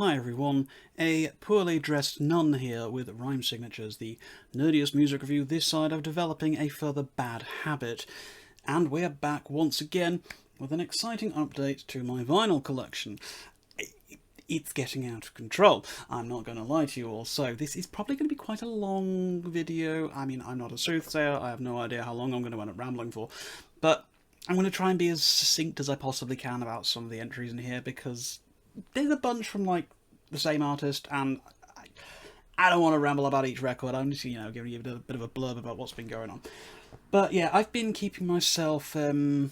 Hi everyone, a poorly dressed nun here with rhyme signatures, the nerdiest music review this side of developing a further bad habit. And we're back once again with an exciting update to my vinyl collection. It's getting out of control, I'm not going to lie to you all, so this is probably going to be quite a long video. I mean, I'm not a soothsayer, I have no idea how long I'm going to end up rambling for, but I'm going to try and be as succinct as I possibly can about some of the entries in here, because there's a bunch from, like, the same artist, and I don't want to ramble about each record. I'm just, giving you a bit of a blurb about what's been going on. But yeah, I've been keeping myself, money-wise,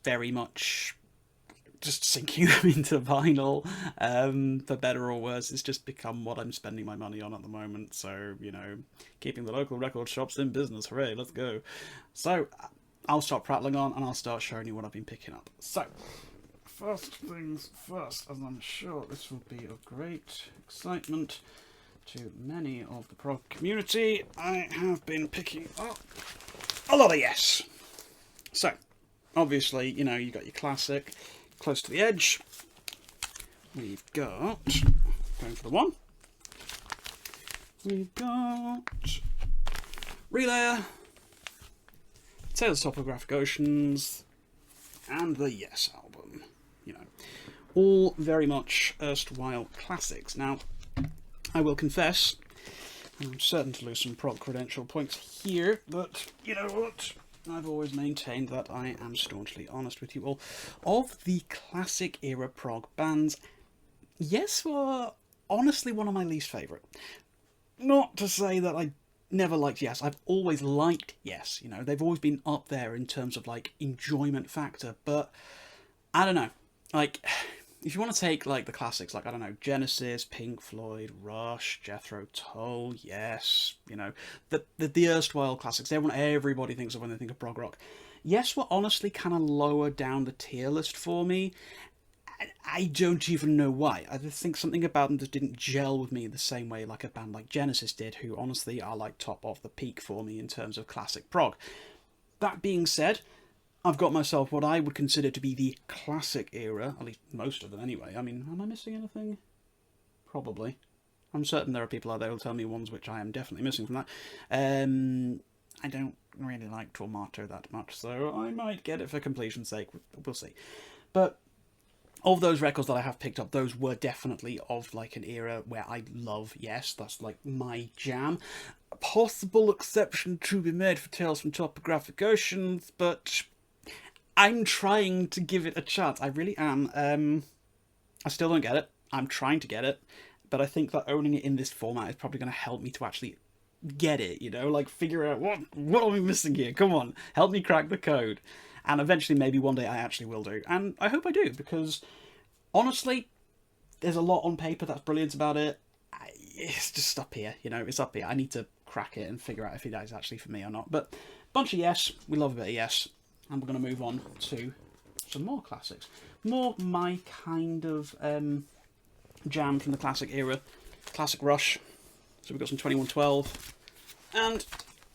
very much just sinking them into vinyl, for better or worse. It's just become what I'm spending my money on at the moment, so, keeping the local record shops in business, hooray, let's go. So, I'll stop prattling on and I'll start showing you what I've been picking up. So, first things first, as I'm sure this will be of great excitement to many of the prog community, I have been picking up a lot of Yes. So, obviously, you got your classic, Close to the Edge. We've got, going for the one, we've got Relayer, Tales of Topographic Oceans, and the Yes album. All very much erstwhile classics. Now, I will confess, and I'm certain to lose some prog credential points here, but you know what? I've always maintained that I am staunchly honest with you all. Of the classic era prog bands, Yes were honestly one of my least favourite. Not to say that I never liked Yes. I've always liked Yes. They've always been up there in terms of, like, enjoyment factor. But I don't know. Like, if you want to take, like, the classics, like, I don't know, Genesis, Pink Floyd, Rush, Jethro Tull, Yes, the erstwhile classics, everybody thinks of when they think of prog rock. Yes were honestly kind of lower down the tier list for me. I don't even know why. I just think something about them just didn't gel with me the same way like a band like Genesis did, who honestly are like top of the peak for me in terms of classic prog. That being said, I've got myself what I would consider to be the classic era, at least most of them anyway. I mean, am I missing anything? Probably. I'm certain there are people out there who'll tell me ones which I am definitely missing from that. I don't really like Tormato that much, so I might get it for completion's sake. We'll see. But of those records that I have picked up, those were definitely of, like, an era where I love Yes. That's, like, my jam. A possible exception to be made for Tales from Topographic Oceans, but I'm trying to give it a chance. I really am. I still don't get it. I'm trying to get it. But I think that owning it in this format is probably going to help me to actually get it, like, figure out what are we missing here? Come on, help me crack the code. And eventually, maybe one day I actually will do. And I hope I do, because honestly, there's a lot on paper that's brilliant about it. It's just up here, it's up here. I need to crack it and figure out if it is actually for me or not. But bunch of Yes, we love a bit of Yes. And we're going to move on to some more classics. More my kind of jam from the classic era. Classic Rush. So we've got some 2112 and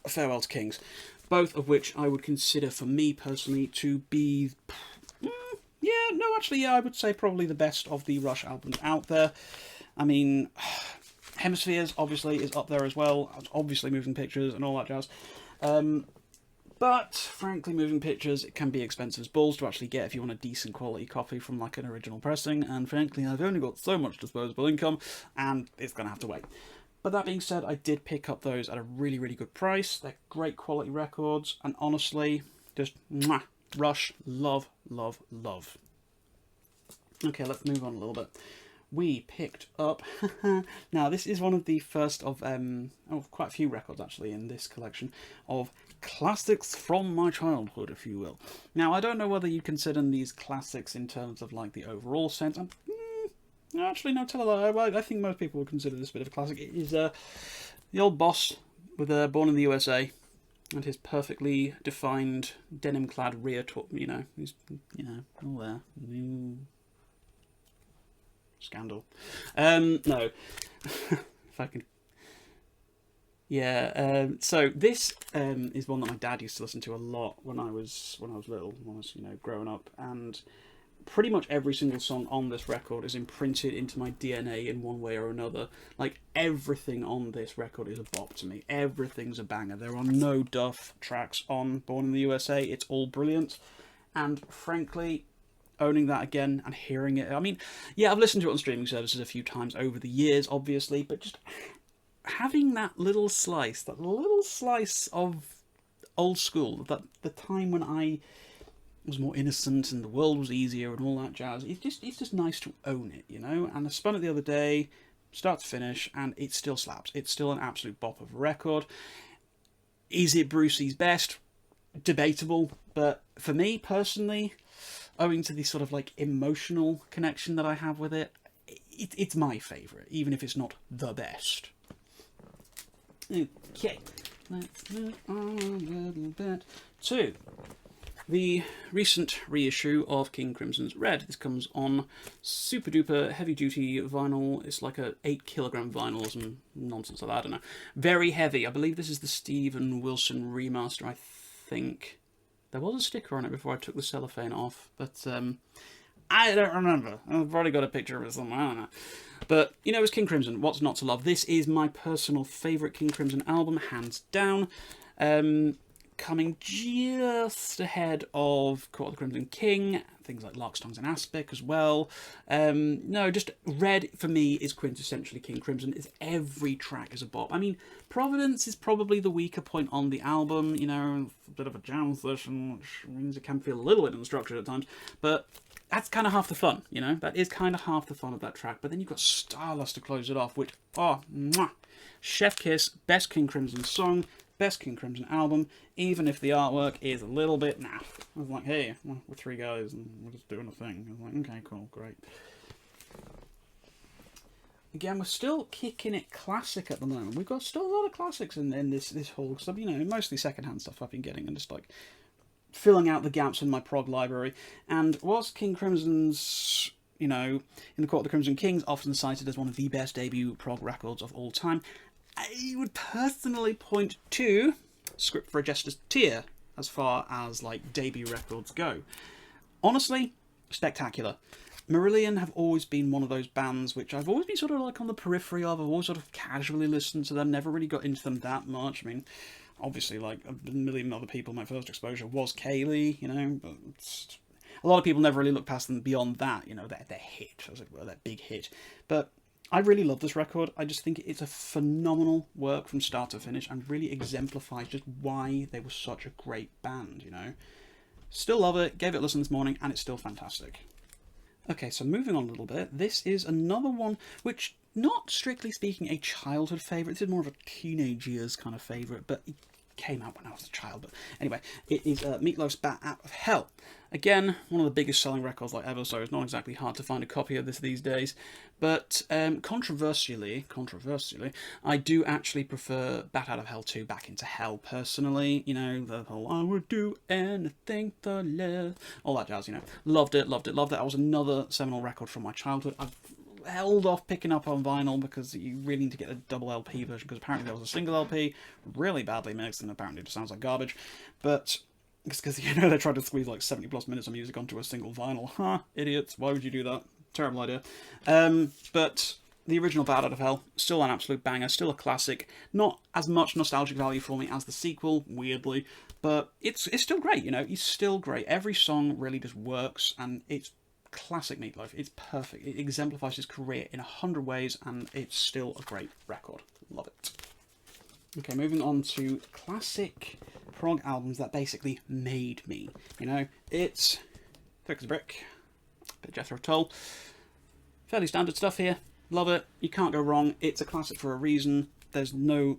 Farewell to Kings. Both of which I would consider, for me personally, to be... I would say probably the best of the Rush albums out there. I mean, Hemispheres, obviously, is up there as well. Obviously, Moving Pictures and all that jazz. But, frankly, Moving Pictures, it can be expensive as balls to actually get if you want a decent quality copy from, like, an original pressing. And, frankly, I've only got so much disposable income, and it's going to have to wait. But that being said, I did pick up those at a really, really good price. They're great quality records, and honestly, just mwah, Rush, love, love, love. Okay, let's move on a little bit. We picked up... Now, this is one of the first of quite a few records, actually, in this collection, of classics from my childhood, if you will. Now, I don't know whether you consider these classics in terms of, like, the overall sense. Actually, no, tell a lie. I think most people would consider this a bit of a classic. It is the old boss with Born in the USA and his perfectly defined denim-clad rear he's, all there. Scandal. No. If I can... Yeah, so this is one that my dad used to listen to a lot when I was little, when I was, growing up, and pretty much every single song on this record is imprinted into my DNA in one way or another. Like, everything on this record is a bop to me. Everything's a banger. There are no duff tracks on Born in the USA. It's all brilliant. And frankly, owning that again and hearing it, I mean, yeah, I've listened to it on streaming services a few times over the years, obviously, but just having that little slice of old school, that the time when I was more innocent and the world was easier and all that jazz. It's just nice to own it, you know. And I spun it the other day, start to finish, and it still slaps. It's still an absolute bop of a record. Is it Brucey's best? Debatable, but for me personally, owing to the sort of like emotional connection that I have with it, it's my favourite, even if it's not the best. Okay, let's move on a little bit to the recent reissue of King Crimson's Red. This comes on super duper heavy duty vinyl. It's like a 8 kilogram vinyl or some nonsense like that, I don't know. Very heavy. I believe this is the Steven Wilson remaster, I think. There was a sticker on it before I took the cellophane off, but I don't remember. I've already got a picture of it somewhere, I don't know. But, you know, it's King Crimson. What's not to love? This is my personal favourite King Crimson album, hands down. Coming just ahead of Court of the Crimson King, things like Lark's Tongues and Aspic as well. No, just Red, for me, is quintessentially King Crimson. Every track is a bop. I mean, Providence is probably the weaker point on the album, you know, a bit of a jam session, which means it can feel a little bit unstructured at times, but that's kind of half the fun, you know? That is kind of half the fun of that track. But then you've got Stardust to close it off, which, oh, mwah, chef kiss, best King Crimson song, best King Crimson album, even if the artwork is a little bit naff. I was like, hey, we're 3 guys and we're just doing a thing. I was like, okay, cool, great. Again, we're still kicking it classic at the moment. We've got still a lot of classics in this whole stuff, you know, mostly secondhand stuff I've been getting and just like filling out the gaps in my prog library. And whilst King Crimson's, you know, in the Court of the Crimson Kings, often cited as one of the best debut prog records of all time, I would personally point to Script for a Jester's Tear as far as like debut records go. Honestly, spectacular. Marillion have always been one of those bands which I've always been sort of like on the periphery of. I've always sort of casually listened to them, never really got into them that much. I mean, obviously, like a million other people, my first exposure was Kaylee, you know, but a lot of people never really look past them beyond that, you know, their hit, as it were, that big hit. But I really love this record. I just think it's a phenomenal work from start to finish and really exemplifies just why they were such a great band, you know. Still love it, gave it a listen this morning, and it's still fantastic. Okay, so moving on a little bit, this is another one which, not strictly speaking a childhood favourite, this is more of a teenage years kind of favourite, but it came out when I was a child. But anyway, it is Meatloaf's Bat Out of Hell. Again, one of the biggest selling records like ever, so it's not exactly hard to find a copy of this these days. But controversially, I do actually prefer Bat Out of Hell 2 Back into Hell, personally. You know, the whole I would do anything for love, all that jazz, you know. Loved it. That was another seminal record from my childhood. I've held off picking up on vinyl because you really need to get a double LP version, because apparently there was a single LP, really badly mixed, and apparently it just sounds like garbage. But it's because, you know, they tried to squeeze like 70 plus minutes of music onto a single vinyl. Huh, idiots, why would you do that? Terrible idea. But the original Bad Out of Hell, still an absolute banger, still a classic. Not as much nostalgic value for me as the sequel, weirdly, but it's still great, you know, it's still great. Every song really just works, and it's classic Meatloaf. It's perfect. It exemplifies his career in 100 ways, and it's still a great record. Love it. Okay, moving on to classic prog albums that basically made me. You know, it's Thick as a Brick, bit of Jethro Tull. Fairly standard stuff here. Love it. You can't go wrong. It's a classic for a reason. There's no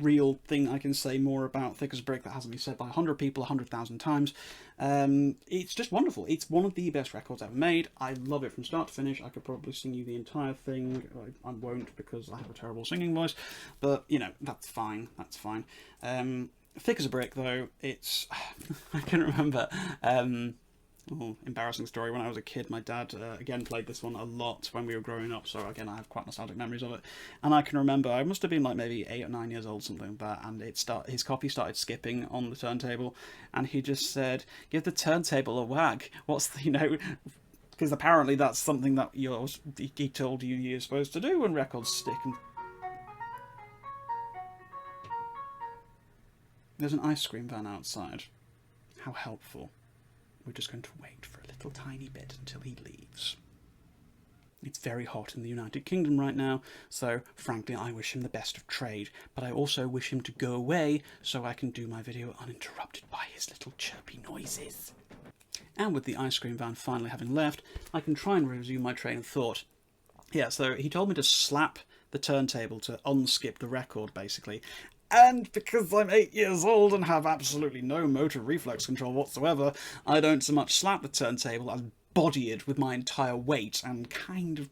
real thing I can say more about Thick as a Brick that hasn't been said by 100 people 100,000 times. It's just wonderful. It's one of the best records ever made. I love it from start to finish. I could probably sing you the entire thing. I won't, because I have a terrible singing voice, but you know, that's fine. Thick as a Brick, though, it's I can remember embarrassing story. When I was a kid, my dad again played this one a lot when we were growing up, so again I have quite nostalgic memories of it. And I can remember I must have been like maybe 8 or 9 years old, something like that, and his copy started skipping on the turntable, and he just said, "Give the turntable a wag." What's the, you know, Because apparently that's something that he told you you're supposed to do when records stick. And there's an ice cream van outside. How helpful. We're just going to wait for a little tiny bit until he leaves. It's very hot in the United Kingdom right now, so frankly I wish him the best of trade, but I also wish him to go away so I can do my video uninterrupted by his little chirpy noises. And with the ice cream van finally having left, I can try and resume my train of thought. Yeah, so he told me to slap the turntable to unskip the record, basically. And because I'm 8 years old and have absolutely no motor reflex control whatsoever, I don't so much slap the turntable as body it with my entire weight and kind of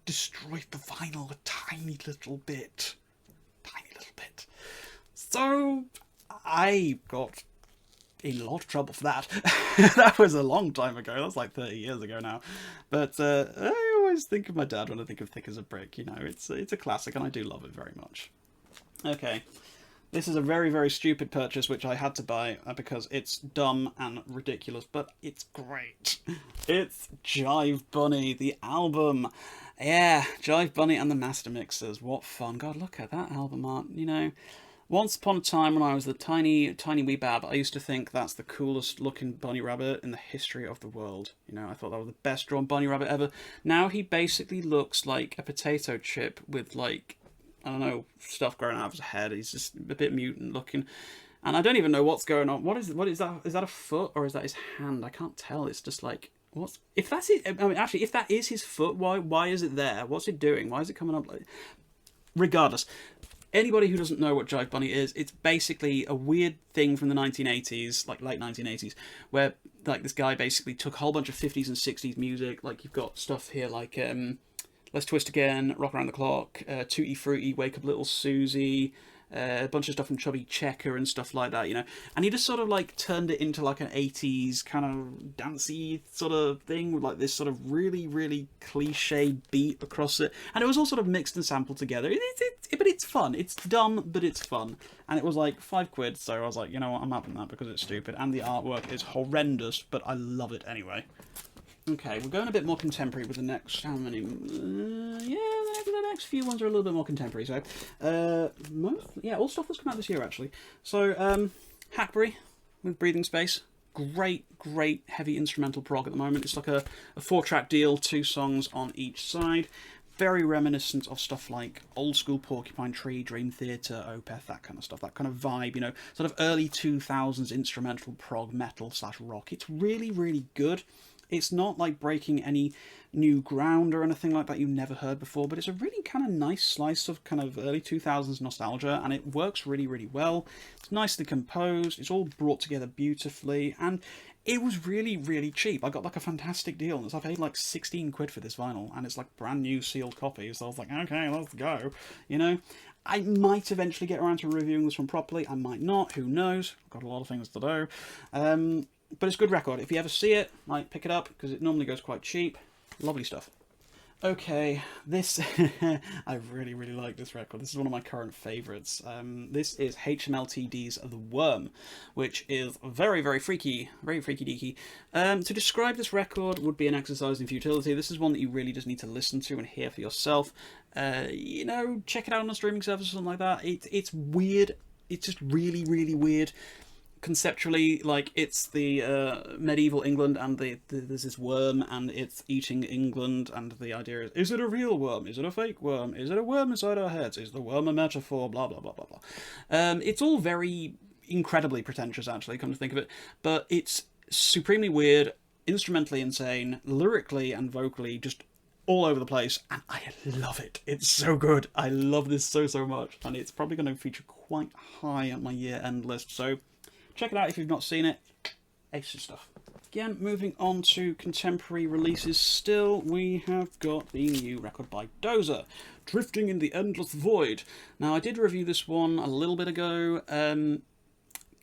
destroy the vinyl a tiny little bit. Tiny little bit. So I got in a lot of trouble for that. That was a long time ago. That's like 30 years ago now. But I always think of my dad when I think of Thick as a Brick. You know, it's a classic and I do love it very much. Okay. This is a very, very stupid purchase which I had to buy because it's dumb and ridiculous, but it's great. It's Jive Bunny, the album. Yeah, Jive Bunny and the Master Mixers. What fun. God, look at that album art, you know. Once upon a time when I was the tiny wee bab, I used to think that's the coolest looking bunny rabbit in the history of the world. You know, I thought that was the best drawn bunny rabbit ever. Now he basically looks like a potato chip with, like, I don't know, stuff growing out of his head. He's just a bit mutant looking. And I don't even know what's going on. What is that? Is that a foot or is that his hand? I can't tell. It's just like, if that's it? I mean, actually, if that is his foot, why is it there? What's it doing? Why is it coming up like... Regardless, anybody who doesn't know what Jive Bunny is, it's basically a weird thing from the 1980s, like late 1980s, where like this guy basically took a whole bunch of 50s and 60s music. Like you've got stuff here like Let's Twist Again, Rock Around the Clock, Tutti Frutti, Wake Up Little Susie, a bunch of stuff from Chubby Checker and stuff like that, you know. And he just sort of like turned it into like an 80s kind of dancey sort of thing with like this sort of really, really cliche beat across it. And it was all sort of mixed and sampled together. But it's fun. It's dumb, but it's fun. And it was like £5, so I was like, you know what, I'm having that because it's stupid. And the artwork is horrendous, but I love it anyway. Okay, we're going a bit more contemporary with the next... How many? The next few ones are a little bit more contemporary. So, all stuff that's come out this year, actually. So, Hackberry with Breathing Space. Great heavy instrumental prog at the moment. It's like a 4-track deal, 2 songs on each side. Very reminiscent of stuff like old school Porcupine Tree, Dream Theater, Opeth, that kind of stuff. That kind of vibe, you know, sort of early 2000s instrumental prog metal / rock. It's really, really good. It's not like breaking any new ground or anything like that you've never heard before, but it's a really kind of nice slice of kind of early 2000s nostalgia, and it works really, really well. It's nicely composed, it's all brought together beautifully, and it was really, really cheap. I got like a fantastic deal. I paid like 16 quid for this vinyl, and it's like brand new sealed copy, so I was like, okay, let's go, you know. I might eventually get around to reviewing this one properly, I might not, who knows, I've got a lot of things to do. But it's a good record. If you ever see it, like, pick it up, because it normally goes quite cheap. Lovely stuff. Okay, this... I really, really like this record. This is one of my current favourites. This is HMLTD's The Worm, which is very, very freaky. Very freaky-deaky. To describe this record would be an exercise in futility. This is one that you really just need to listen to and hear for yourself. You know, check it out on a streaming service or something like that. It's weird. It's just really, really weird. Conceptually, like, it's the medieval England, and there's this worm, and it's eating England, and the idea is it a real worm? Is it a fake worm? Is it a worm inside our heads? Is the worm a metaphor? Blah, blah, blah, blah, blah. It's all very incredibly pretentious, actually, come to think of it, but it's supremely weird, instrumentally insane, lyrically and vocally just all over the place, and I love it. It's so good. I love this so, so much, and it's probably going to feature quite high on my year-end list, so... check it out if you've not seen it. Ace stuff. Again, moving on to contemporary releases still, we have got the new record by Dozer, Drifting in the Endless Void. Now, I did review this one a little bit ago, kind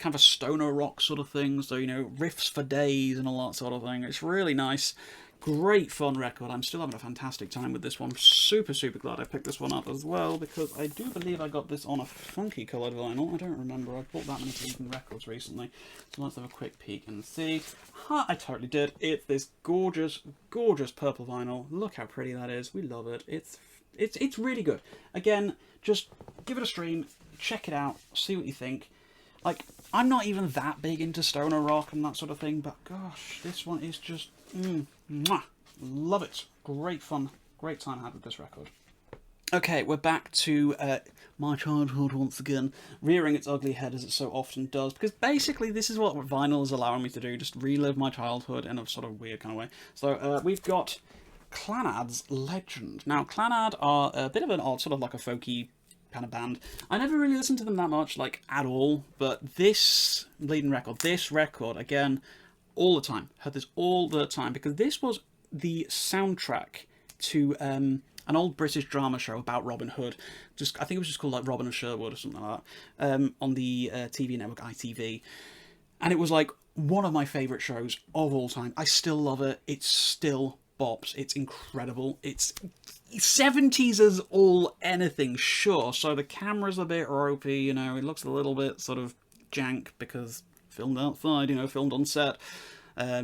of a stoner rock sort of thing, so, you know, riffs for days and all that sort of thing. It's really nice. Great fun record. I'm still having a fantastic time with this one. Super, super glad I picked this one up as well, because I do believe I got this on a funky coloured vinyl. I don't remember. I've bought that many Bleeding records recently. So let's have a quick peek and see. Ha! I totally did. It's this gorgeous, gorgeous purple vinyl. Look how pretty that is. We love it. It's really good. Again, just give it a stream, check it out, see what you think. Like, I'm not even that big into stoner rock and that sort of thing, but gosh, this one is just, mwah, love it. Great fun, great time I had with this record. Okay, we're back to my childhood once again, rearing its ugly head as it so often does, because basically this is what vinyl is allowing me to do, just relive my childhood in a sort of weird kind of way. So we've got Clannad's Legend. Now, Clannad are a bit of an odd, sort of like a folky kind of band. I never really listened to them that much, like, at all, but this Bleeding record, again, all the time. Heard this all the time, because this was the soundtrack to an old British drama show about Robin Hood. I think it was just called, like, Robin of Sherwood or something like that, on the TV network ITV. And it was, like, one of my favourite shows of all time. I still love it. It's still bops. It's incredible. It's 70s as all anything, sure. So the camera's a bit ropey, you know, it looks a little bit sort of jank because filmed outside, you know, filmed on set,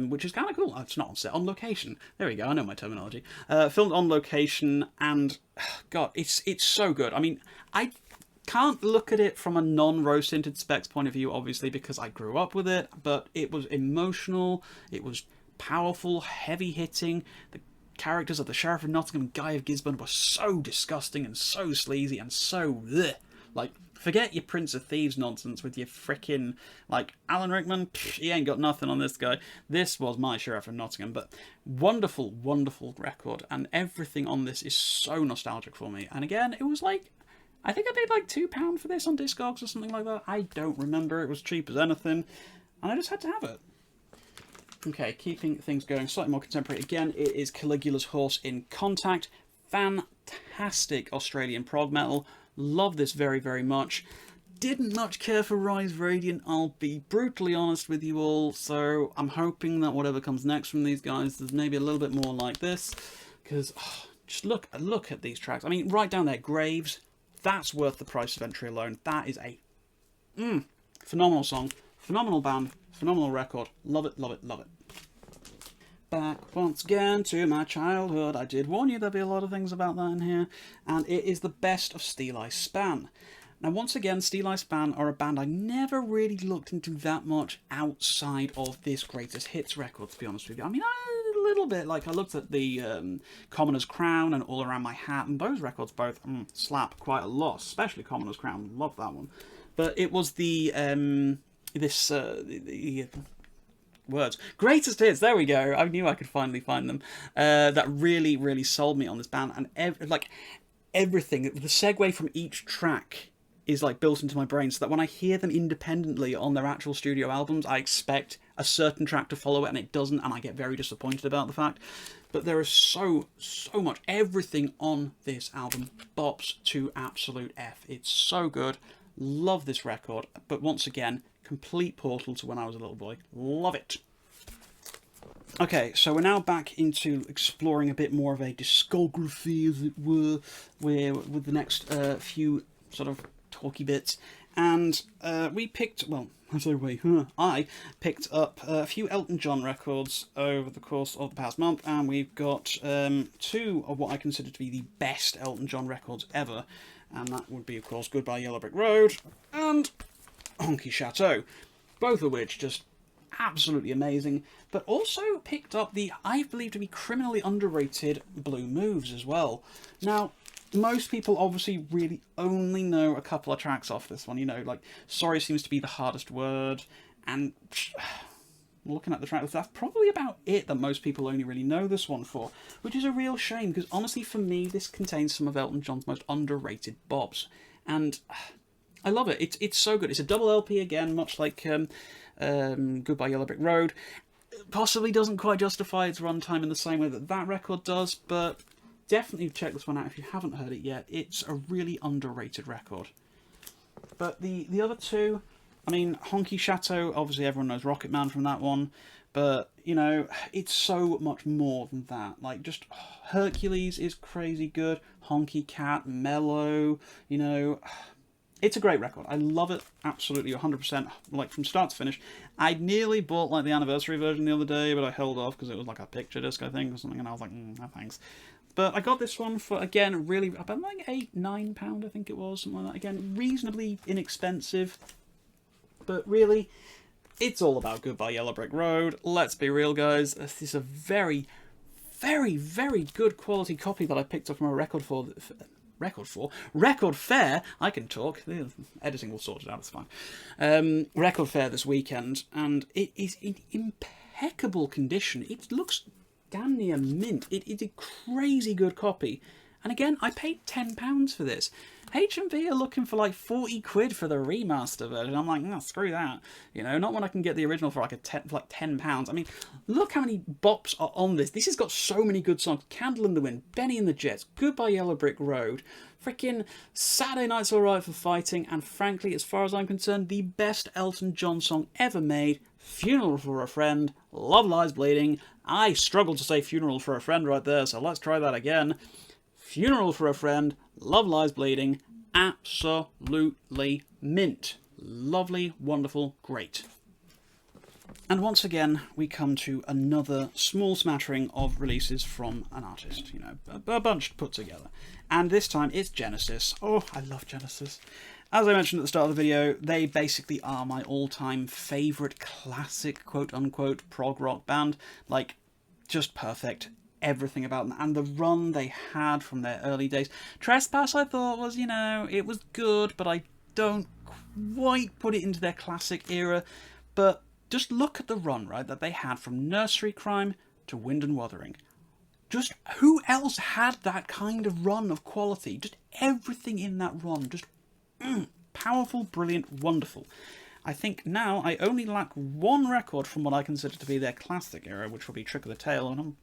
which is kind of cool. It's not on set, on location. There we go, I know my terminology. Filmed on location, and God, it's so good. I mean, I can't look at it from a non-rose tinted specs point of view, obviously, because I grew up with it, but it was emotional, it was powerful, heavy-hitting. The characters of the Sheriff of Nottingham and Guy of Gisborne were so disgusting and so sleazy and so bleh. Like, forget your Prince of Thieves nonsense with your frickin', like, Alan Rickman, he ain't got nothing on this guy. This was my Sheriff of Nottingham, but wonderful, wonderful record, and everything on this is so nostalgic for me. And again, it was like, I think I paid like £2 for this on Discogs or something like that. I don't remember, it was cheap as anything, and I just had to have it. Okay, keeping things going slightly more contemporary. Again, it is Caligula's Horse in Contact. Fantastic Australian prog metal. Love this very, very much. Didn't much care for Rise Radiant, I'll be brutally honest with you all. So I'm hoping that whatever comes next from these guys is maybe a little bit more like this. Because, just look at these tracks. I mean, right down there, Graves. That's worth the price of entry alone. That is a phenomenal song. Phenomenal band. Phenomenal record. Love it, love it, love it. Back once again to my childhood. I did warn you there'd be a lot of things about that in here. And it is the best of Steel Eye Span. Now, once again, Steel Eye Span are a band I never really looked into that much outside of this Greatest Hits record, to be honest with you. I mean, a little bit. Like, I looked at the Commoner's Crown and All Around My Hat, and those records both slap quite a lot, especially Commoner's Crown. Love that one. But it was the words. Greatest Hits, there we go. I knew I could finally find them. That really, really sold me on this band. And everything, the segue from each track is like built into my brain, so that when I hear them independently on their actual studio albums, I expect a certain track to follow it, and it doesn't, and I get very disappointed about the fact. But there is so much. Everything on this album bops to absolute F. It's so good. Love this record. But once again, complete portal to when I was a little boy. Love it. Okay, so we're now back into exploring a bit more of a discography, as it were, with the next few sort of talky bits. And we picked, well, I picked up a few Elton John records over the course of the past month, and we've got two of what I consider to be the best Elton John records ever. And that would be, of course, Goodbye Yellow Brick Road and Honky Chateau, both of which just absolutely amazing, but also picked up the, I believe to be criminally underrated, Blue Moves as well. Now, most people obviously really only know a couple of tracks off this one, you know, like Sorry Seems to Be the Hardest Word, and looking at the track list, that's probably about it that most people only really know this one for, which is a real shame, because honestly for me this contains some of Elton John's most underrated bops, and I love it. It's so good. It's a double LP again, much like Goodbye Yellow Brick Road. Possibly doesn't quite justify its runtime in the same way that record does, but definitely check this one out if you haven't heard it yet. It's a really underrated record. But the other two, I mean, Honky Chateau, obviously everyone knows Rocket Man from that one, But, you know, it's so much more than that. Like, just Hercules is crazy good. Honky Cat, Mellow, you know, it's a great record. I love it, absolutely, 100%, like, from start to finish. I nearly bought, like, the anniversary version the other day, but I held off because it was, like, a picture disc, I think, or something, and I was like, no thanks. But I got this one for, again, really, about, like, £8-9, I think it was, something like that. Again, reasonably inexpensive, but really, it's all about Goodbye Yellow Brick Road. Let's be real, guys. This is a very, very, very good quality copy that I picked up from a record fair. I can talk. Editing will sort it out. It's fine. Record fair this weekend, and it is in impeccable condition. It looks damn near mint. It is a crazy good copy. And again, I paid £10 for this. HMV are looking for like 40 quid for the remaster version. I'm like, no, screw that. You know, not when I can get the original for like £10. I mean, look how many bops are on this. This has got so many good songs. Candle in the Wind, Benny and the Jets, Goodbye Yellow Brick Road, freaking Saturday Night's Alright for Fighting, and frankly, as far as I'm concerned, the best Elton John song ever made, Funeral for a Friend, Love Lies Bleeding. I struggled to say Funeral for a Friend right there, so let's try that again. Funeral for a Friend, Love Lies Bleeding, absolutely mint. Lovely, wonderful, great. And once again, we come to another small smattering of releases from an artist, you know, a bunch put together. And this time it's Genesis. Oh, I love Genesis. As I mentioned at the start of the video, they basically are my all-time favourite classic, quote-unquote, prog rock band. Like, just perfect. Everything about them, and the run they had from their early days. Trespass, I thought, was, you know, it was good, but I don't quite put it into their classic era. But just look at the run, right, that they had from Nursery Crime to Wind and Wuthering. Just who else had that kind of run of quality? Just everything in that run, just powerful, brilliant, wonderful. I think now I only lack one record from what I consider to be their classic era, which will be Trick of the Tail, and I'm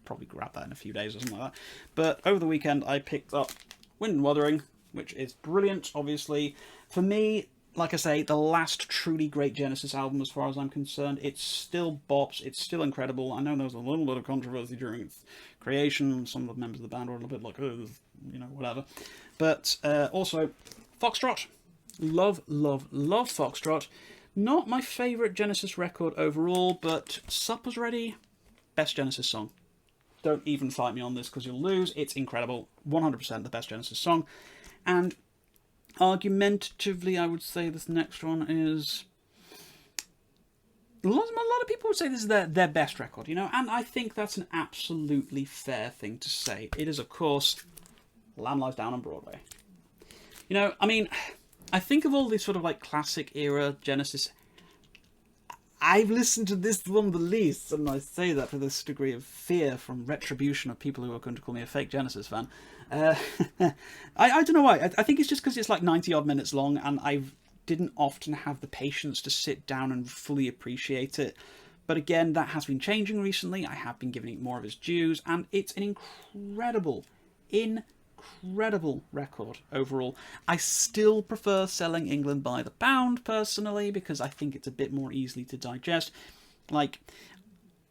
probably grab that in a few days or something like that. But over the weekend I picked up Wind and Wuthering, which is brilliant, obviously. For me, like I say, the last truly great Genesis album as far as I'm concerned. It's still bops, it's still incredible. I know there was a little bit of controversy during its creation. Some of the members of the band were a little bit like, oh, you know, whatever. But also, Foxtrot. Love, love, love Foxtrot. Not my favourite Genesis record overall, but Supper's Ready, best Genesis song. Don't even fight me on this because you'll lose. It's incredible. 100% the best Genesis song. And argumentatively, I would say this next one is... A lot of people would say this is their best record, you know, and I think that's an absolutely fair thing to say. It is, of course, Lamb Lies Down on Broadway. You know, I mean, I think of all these sort of like classic era Genesis... I've listened to this one the least, and I say that with this degree of fear from retribution of people who are going to call me a fake Genesis fan. I don't know why. I think it's just because it's like 90-odd minutes long, and I didn't often have the patience to sit down and fully appreciate it. But again, that has been changing recently. I have been giving it more of its dues, and it's an incredible record overall. I still prefer Selling England by the Pound, personally, because I think it's a bit more easily to digest. Like,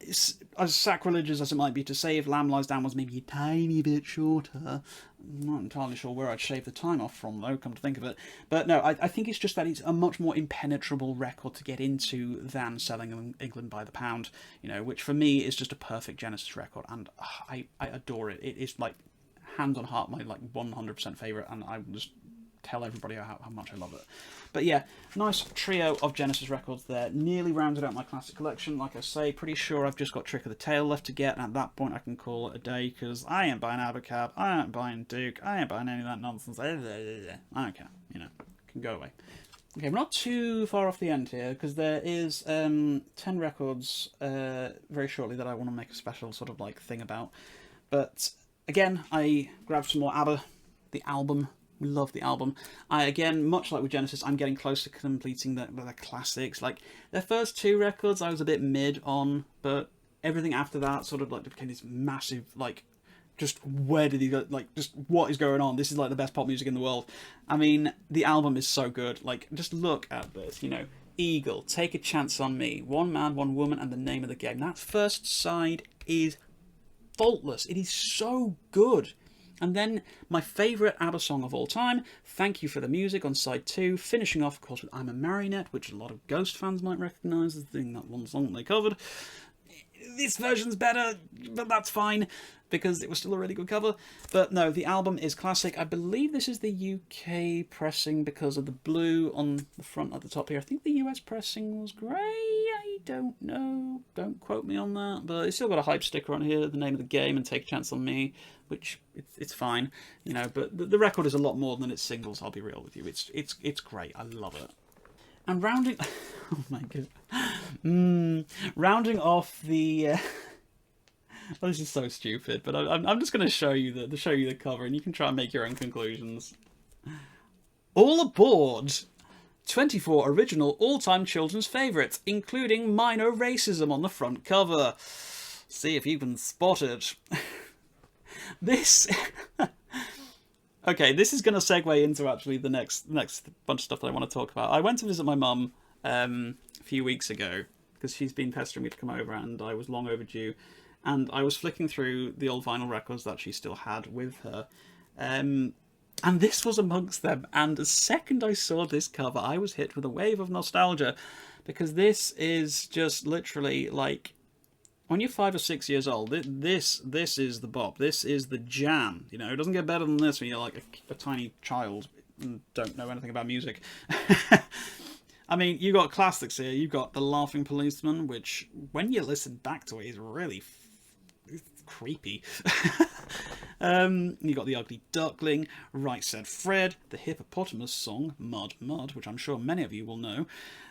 as sacrilegious as it might be to say if Lamb Lies Down was maybe a tiny bit shorter, I'm not entirely sure where I'd shave the time off from, though, come to think of it. But no, I think it's just that it's a much more impenetrable record to get into than Selling England by the Pound, you know, which for me is just a perfect Genesis record, and I adore it. It is, like, hands on heart, my like 100% favourite, and I will just tell everybody how much I love it. But yeah, nice trio of Genesis records there. Nearly rounded out my classic collection. Like I say, pretty sure I've just got Trick of the Tail left to get, and at that point I can call it a day, because I ain't buying Abacab, I ain't buying Duke, I ain't buying any of that nonsense. I don't care, you know, can go away. Okay, we're not too far off the end here, because there is 10 records very shortly that I want to make a special sort of like thing about. But again, I grabbed some more ABBA, the album. We love the album. Again, much like with Genesis, I'm getting close to completing the classics. Like, their first two records I was a bit mid on, but everything after that sort of like became this massive, like, just where did he go, like, just what is going on? This is like the best pop music in the world. I mean, the album is so good. Like, just look at this, you know. Eagle, Take a Chance on Me, One Man, One Woman, and The Name of the Game. That first side is faultless. It is so good. And then my favourite ABBA song of all time, Thank You for the Music, on side 2, finishing off, of course, with I'm a Marionette, which a lot of Ghost fans might recognise as being that one song they covered. This version's better, but that's fine, because it was still a really good cover. But no, the album is classic. I believe this is the UK pressing because of the blue on the front at the top here. I think the US pressing was grey. I don't know. Don't quote me on that. But it's still got a hype sticker on here, The Name of the Game and Take a Chance on Me, which it's fine, you know. But the record is a lot more than its singles. I'll be real with you. It's great. I love it. And rounding, oh my god, rounding off the. Well, this is so stupid, but I'm just going to show you the cover, and you can try and make your own conclusions. All aboard! 24 original all-time children's favourites, including minor racism on the front cover. See if you can spot it. This. Okay, this is going to segue into actually the next bunch of stuff that I want to talk about. I went to visit my mum a few weeks ago because she's been pestering me to come over, and I was long overdue. And I was flicking through the old vinyl records that she still had with her. And this was amongst them. And the second I saw this cover, I was hit with a wave of nostalgia. Because this is just literally like, when you're 5 or 6 years old, this is the bop. This is the jam. You know, it doesn't get better than this when you're like a tiny child and don't know anything about music. I mean, you got classics here. You've got The Laughing Policeman, which, when you listen back to it, is really creepy. You got The Ugly Duckling, Right Said Fred, the Hippopotamus song, Mud Mud, which I'm sure many of you will know.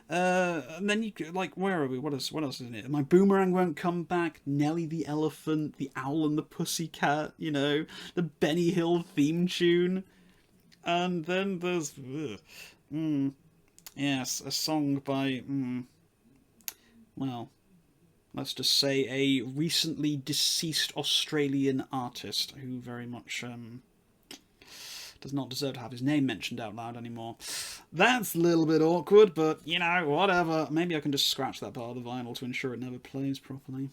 And then you like, where are we? What else is in it? My Boomerang Won't Come Back, Nelly the Elephant, The Owl and the Pussycat, you know, the Benny Hill theme tune. And then there's yes, a song by well, let's just say a recently deceased Australian artist who very much does not deserve to have his name mentioned out loud anymore. That's a little bit awkward, but, you know, whatever. Maybe I can just scratch that part of the vinyl to ensure it never plays properly.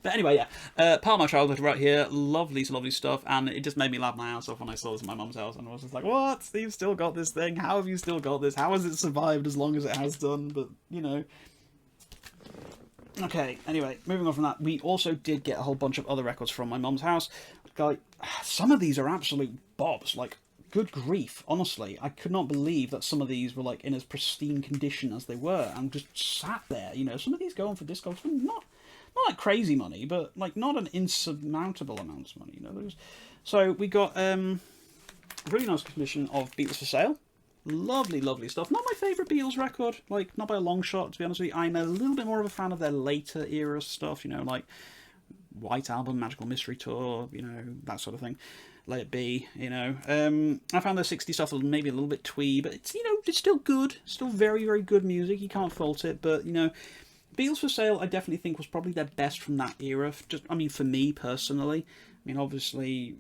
But anyway, yeah, part of my childhood right here, lovely stuff, and it just made me laugh my ass off when I saw this at my mum's house, and I was just like, what? You've still got this thing? How have you still got this? How has it survived as long as it has done? But, you know. Okay, anyway, moving on from that, we also did get a whole bunch of other records from my mum's house. Like, some of these are absolute bobs, like, good grief, honestly. I could not believe that some of these were, like, in as pristine condition as they were, and just sat there, you know. Some of these go on for Discogs for not like crazy money, but, like, not an insurmountable amount of money, you know. So, we got a really nice commission of Beatles for Sale. Lovely stuff. Not my favourite Beatles record, like, not by a long shot, to be honest with you. I'm a little bit more of a fan of their later era stuff, you know, like White Album, Magical Mystery Tour, you know, that sort of thing. Let It Be, you know. I found their 60s stuff maybe a little bit twee, but it's, you know, it's still good. Still very good music. You can't fault it, but, you know, Beatles for Sale, I definitely think was probably their best from that era. Just, I mean, for me personally. I mean, obviously,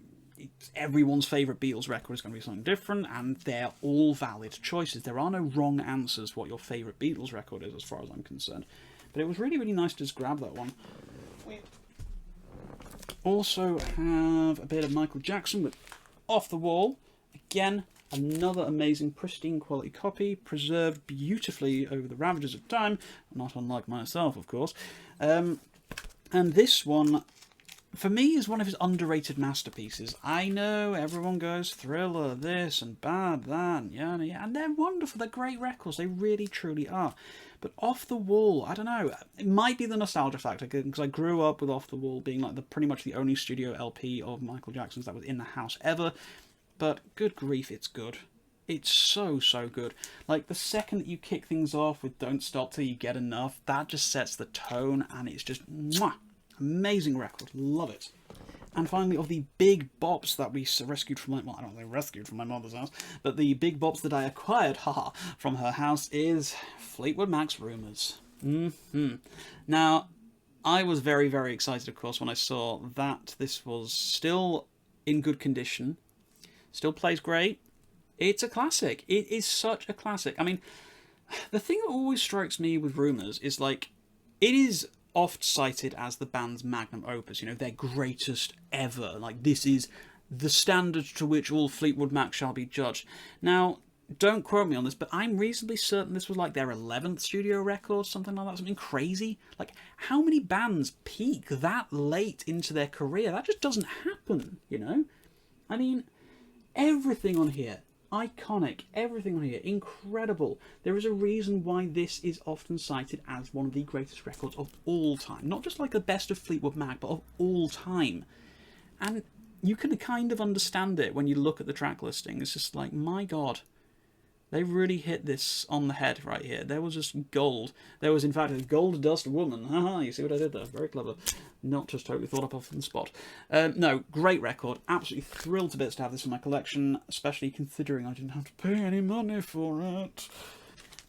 everyone's favourite Beatles record is going to be something different, and they're all valid choices. There are no wrong answers for what your favourite Beatles record is, as far as I'm concerned. But it was really nice to just grab that one. We also have a bit of Michael Jackson with Off the Wall. Again, another amazing, pristine quality copy, preserved beautifully over the ravages of time, not unlike myself, of course. And this one, for me, is one of his underrated masterpieces. I know everyone goes Thriller, this and Bad, that, and yeah, and they're wonderful. They're great records. They really, truly are. But Off the Wall, I don't know. It might be the nostalgia factor, because I grew up with Off the Wall being like pretty much the only studio LP of Michael Jackson's that was in the house ever. But good grief, it's good. It's so good. Like, the second that you kick things off with Don't Stop Till You Get Enough, that just sets the tone, and it's just mwah, amazing record. Love it. And finally, of the big bops that we rescued from my... Well, I don't know, rescued from my mother's house, but the big bops that I acquired, haha, from her house is Fleetwood Mac's Rumours. Now, I was very excited, of course, when I saw that this was still in good condition, still plays great. It's a classic. It is such a classic. I mean, the thing that always strikes me with Rumours is, like, it is oft cited as the band's magnum opus, you know, their greatest ever. Like, this is the standard to which all Fleetwood Mac shall be judged. Now, don't quote me on this, but I'm reasonably certain this was like their 11th studio record, something like that, something crazy. Like, how many bands peak that late into their career? That just doesn't happen, you know? I mean, everything on here, iconic, everything on here, incredible. There is a reason why this is often cited as one of the greatest records of all time. Not just like the best of Fleetwood Mac, but of all time. And you can kind of understand it when you look at the track listing. It's just like, my God, they really hit this on the head right here. There was just gold. There was, in fact, a gold dust woman. Haha, you see what I did there? Very clever. Not just totally thought up off the spot. No, great record. Absolutely thrilled to bits to have this in my collection, especially considering I didn't have to pay any money for it.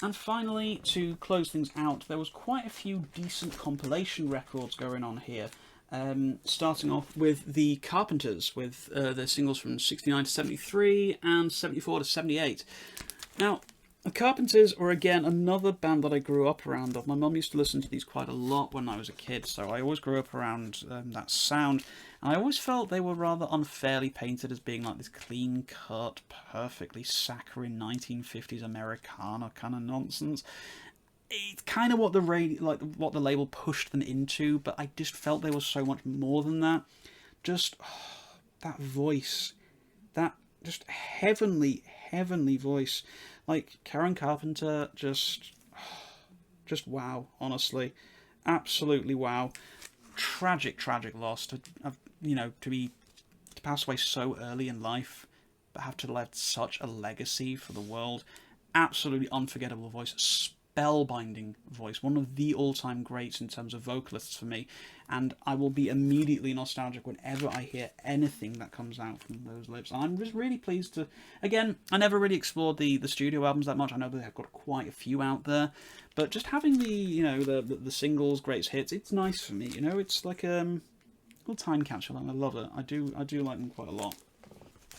And finally, to close things out, there was quite a few decent compilation records going on here. Starting off with the Carpenters, with their singles from 69 to 73 and 74 to 78. Now, the Carpenters were, again, another band that I grew up around. My mum used to listen to these quite a lot when I was a kid, so I always grew up around that sound. And I always felt they were rather unfairly painted as being like this clean-cut, perfectly saccharine 1950s Americana kind of nonsense. It's kind of what what the label pushed them into, but I just felt they were so much more than that. Just that voice, that just heavenly voice, like Karen Carpenter, just wow. Honestly, absolutely wow. Tragic loss to pass away so early in life, but have to left such a legacy for the world. Absolutely unforgettable voice. Spellbinding voice, one of the all-time greats in terms of vocalists for me, and I will be immediately nostalgic whenever I hear anything that comes out from those lips. And I'm just really pleased to, again, I never really explored the studio albums that much. I know they have got quite a few out there, but just having the singles, greatest hits, it's nice for me. You know, it's like a little time capsule, and I love it. I do like them quite a lot.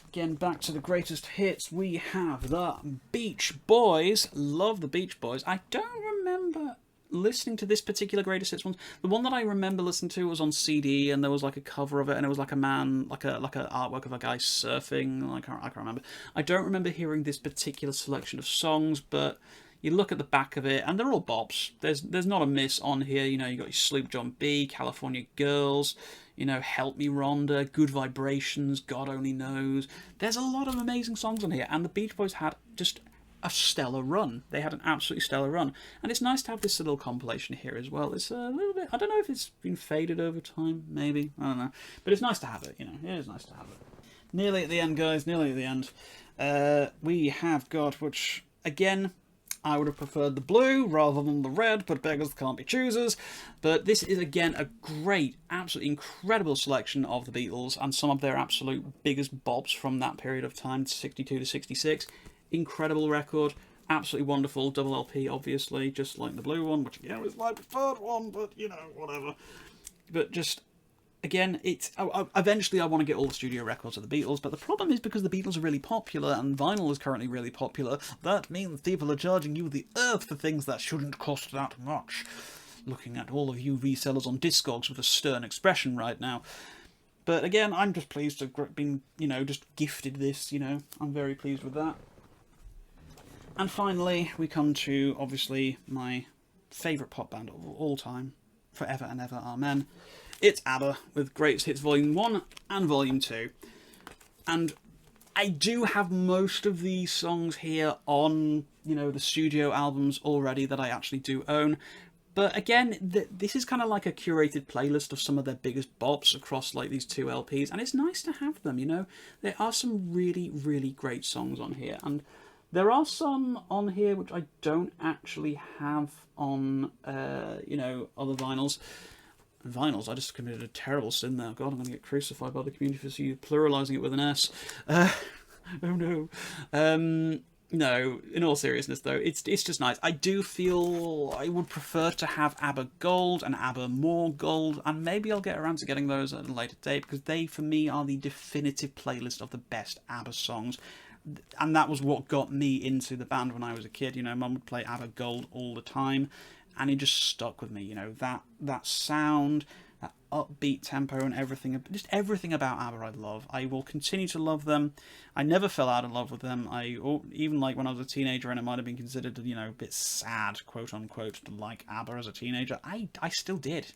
Again, back to the greatest hits, we have the Beach Boys. Love the Beach Boys. I don't remember listening to this particular greatest hits one. The one that I remember listening to was on CD, and there was like a cover of it, and it was like a man, like an artwork of a guy surfing. I can't remember. I don't remember hearing this particular selection of songs, but you look at the back of it, and they're all bops. There's not a miss on here. You know, you got your Sloop John B, California Girls, you know, Help Me Rhonda, Good Vibrations, God Only Knows. There's a lot of amazing songs on here, and the Beach Boys had just a stellar run. They had an absolutely stellar run. And it's nice to have this little compilation here as well. It's a little bit, I don't know if it's been faded over time, maybe, I don't know. But it's nice to have it, you know, it is nice to have it. Nearly at the end, guys, nearly at the end. We have got, which, again, I would have preferred the blue rather than the red, but beggars can't be choosers. But this is, again, a great, absolutely incredible selection of the Beatles and some of their absolute biggest bops from that period of time, 62 to 66. Incredible record, absolutely wonderful. Double LP, obviously, just like the blue one, which, again, is my preferred one, but, you know, whatever. But just, again, eventually I want to get all the studio records of the Beatles, but the problem is because the Beatles are really popular and vinyl is currently really popular, that means people are charging you the earth for things that shouldn't cost that much. Looking at all of you resellers on Discogs with a stern expression right now. But again, I'm just pleased to have been, you know, just gifted this, you know. I'm very pleased with that. And finally, we come to, obviously, my favourite pop band of all time, forever and ever, amen. It's ABBA, with Greatest Hits Volume 1 and Volume 2. And I do have most of these songs here on, you know, the studio albums already that I actually do own. But again, this is kind of like a curated playlist of some of their biggest bops across like these two LPs. And it's nice to have them, you know. There are some really, really great songs on here. And there are some on here which I don't actually have on, you know, other vinyls. I just committed a terrible sin there. God, I'm going to get crucified by the community for pluralising it with an S. Oh no. No, in all seriousness though, it's just nice. I do feel I would prefer to have ABBA Gold and ABBA More Gold, and maybe I'll get around to getting those at a later date, because they, for me, are the definitive playlist of the best ABBA songs. And that was what got me into the band when I was a kid. You know, Mum would play ABBA Gold all the time, and it just stuck with me. You know, that sound, that upbeat tempo, and everything, just everything about ABBA I love. I will continue to love them. I never fell out of love with them. Even like when I was a teenager, and it might have been considered, you know, a bit sad, quote unquote, to like ABBA as a teenager. I still did,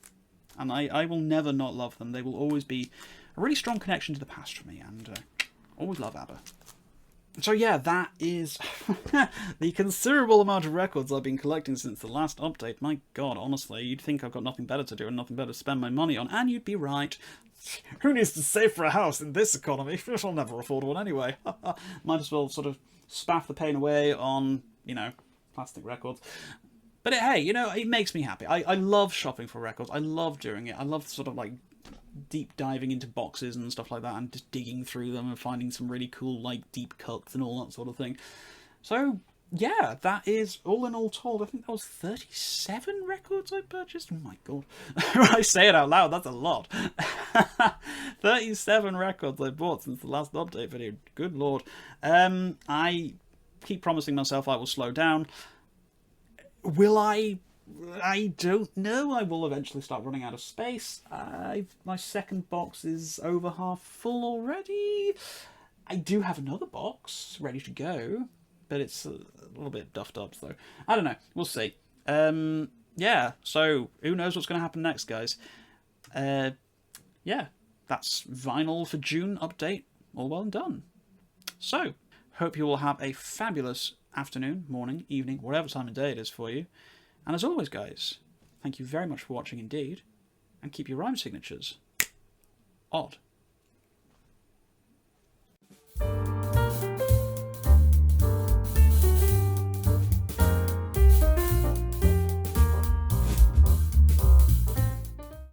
and I will never not love them. They will always be a really strong connection to the past for me, and always love ABBA. So yeah, that is the considerable amount of records I've been collecting since the last update. My god, honestly, you'd think I've got nothing better to do and nothing better to spend my money on, and you'd be right. Who needs to save for a house in this economy? I'll never afford one anyway. Might as well sort of spaff the pain away on, you know, plastic records. But hey, you know, it makes me happy. I love shopping for records. I love doing it. I love sort of like deep diving into boxes and stuff like that, and just digging through them and finding some really cool like deep cuts and all that sort of thing. So yeah, that is all in all told. I think that was 37 records I purchased. Oh my god, when I say it out loud, that's a lot. 37 records I bought since the last update video. Good lord. I keep promising myself I will slow down. Will I? I don't know. I will eventually start running out of space. My second box is over half full already. I do have another box ready to go, but it's a little bit duffed up, so I don't know. We'll see. Yeah, so who knows what's going to happen next, guys. Yeah, that's vinyl for June update. All well and done. So, hope you all have a fabulous afternoon, morning, evening, whatever time of day it is for you. And as always, guys, thank you very much for watching indeed, and keep your rhyme signatures odd.